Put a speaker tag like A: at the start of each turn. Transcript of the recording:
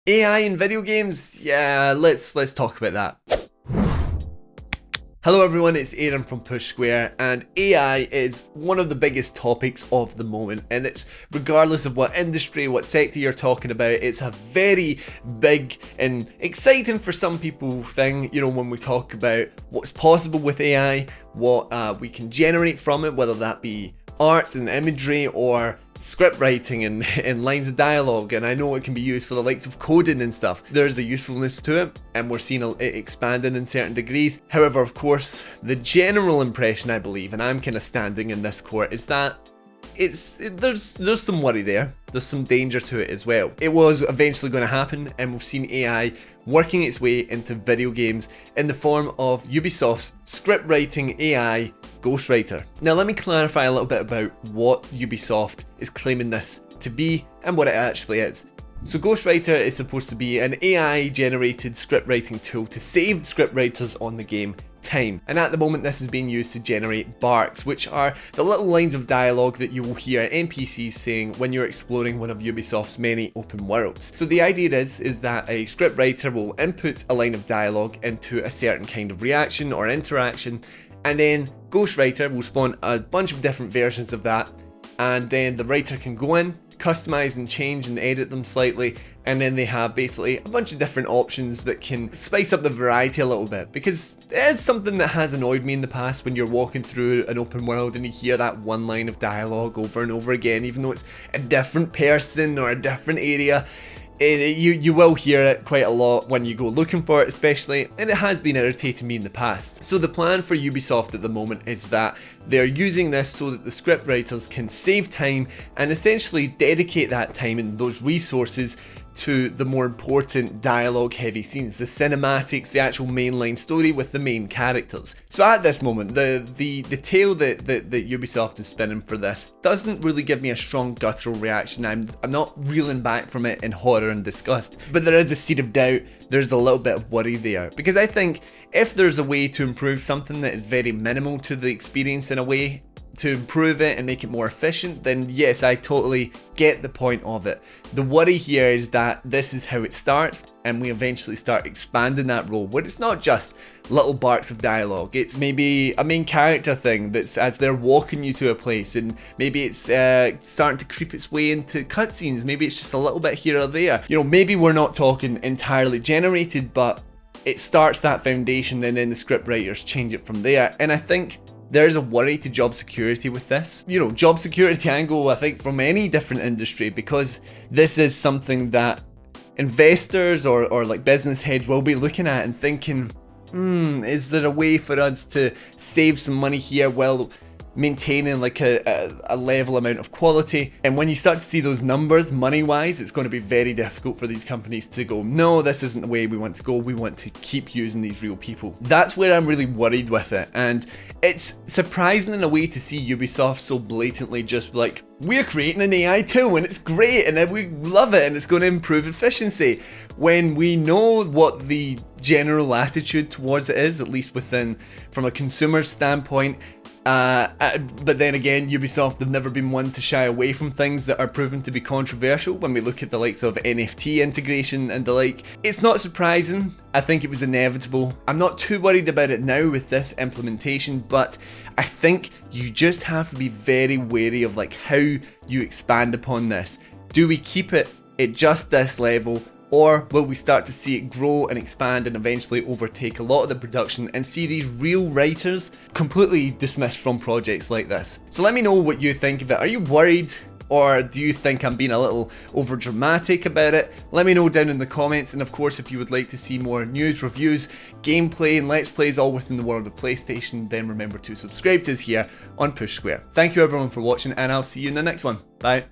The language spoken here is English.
A: AI in video games? Yeah, let's talk about that. Hello everyone, it's Aaron from Push Square, and AI is one of the biggest topics of the moment, and it's regardless of what industry, what sector you're talking about, it's a very big and exciting for some people thing, you know, when we talk about what's possible with AI, what we can generate from it, whether that be art and imagery or script writing and lines of dialogue. And I know it can be used for the likes of coding and stuff. There's a usefulness to it, and we're seeing it expanding in certain degrees. However, of course, the general impression, I believe, and I'm kind of standing in this court, is that there's some worry there. There's some danger to it as well. It was eventually going to happen, and we've seen AI working its way into video games in the form of Ubisoft's script writing AI Ghostwriter. Now let me clarify a little bit about what Ubisoft is claiming this to be and what it actually is. So Ghostwriter is supposed to be an AI generated script writing tool to save script writers on the game time, and at the moment this is being used to generate barks, which are the little lines of dialogue that you will hear NPCs saying when you're exploring one of Ubisoft's many open worlds. So the idea is that a script writer will input a line of dialogue into a certain kind of reaction or interaction, and then Ghostwriter will spawn a bunch of different versions of that, and then the writer can go in, customize and change and edit them slightly, and then they have basically a bunch of different options that can spice up the variety a little bit, because it is something that has annoyed me in the past when you're walking through an open world and you hear that one line of dialogue over and over again, even though it's a different person or a different area. You will hear it quite a lot when you go looking for it especially, and it has been irritating me in the past. So the plan for Ubisoft at the moment is that they're using this so that the script writers can save time and essentially dedicate that time and those resources to the more important dialogue heavy scenes, the cinematics, the actual mainline story with the main characters. So at this moment, the tale that Ubisoft is spinning for this doesn't really give me a strong guttural reaction. I'm not reeling back from it in horror and disgust, but there is a seed of doubt, there's a little bit of worry there, because I think if there's a way to improve something that is very minimal to the experience in a way, to improve it and make it more efficient, then yes, I totally get the point of it. The worry here is that this is how it starts, and we eventually start expanding that role, where it's not just little barks of dialogue, it's maybe a main character thing that's as they're walking you to a place, and maybe it's starting to creep its way into cutscenes, maybe it's just a little bit here or there. You know, maybe we're not talking entirely generated, but it starts that foundation and then the script writers change it from there. And I think there's a worry to job security with this. You know, job security angle, I think, from any different industry, because this is something that investors or like business heads will be looking at and thinking, is there a way for us to save some money here while maintaining like a level amount of quality? And when you start to see those numbers money wise, it's going to be very difficult for these companies to go, no, this isn't the way we want to go, we want to keep using these real people. That's where I'm really worried with it, and it's surprising in a way to see Ubisoft so blatantly just like, we're creating an AI tool and it's great and we love it and it's going to improve efficiency, when we know what the general attitude towards it is, at least from a consumer standpoint. But then again, Ubisoft have never been one to shy away from things that are proven to be controversial. When we look at the likes of NFT integration and the like, it's not surprising. I think it was inevitable. I'm not too worried about it now with this implementation, but I think you just have to be very wary of like how you expand upon this. Do we keep it at just this level, or will we start to see it grow and expand and eventually overtake a lot of the production and see these real writers completely dismissed from projects like this? So let me know what you think of it. Are you worried, or do you think I'm being a little over dramatic about it? Let me know down in the comments, and of course if you would like to see more news, reviews, gameplay and let's plays all within the world of PlayStation, then remember to subscribe to us here on Push Square. Thank you everyone for watching, and I'll see you in the next one. Bye.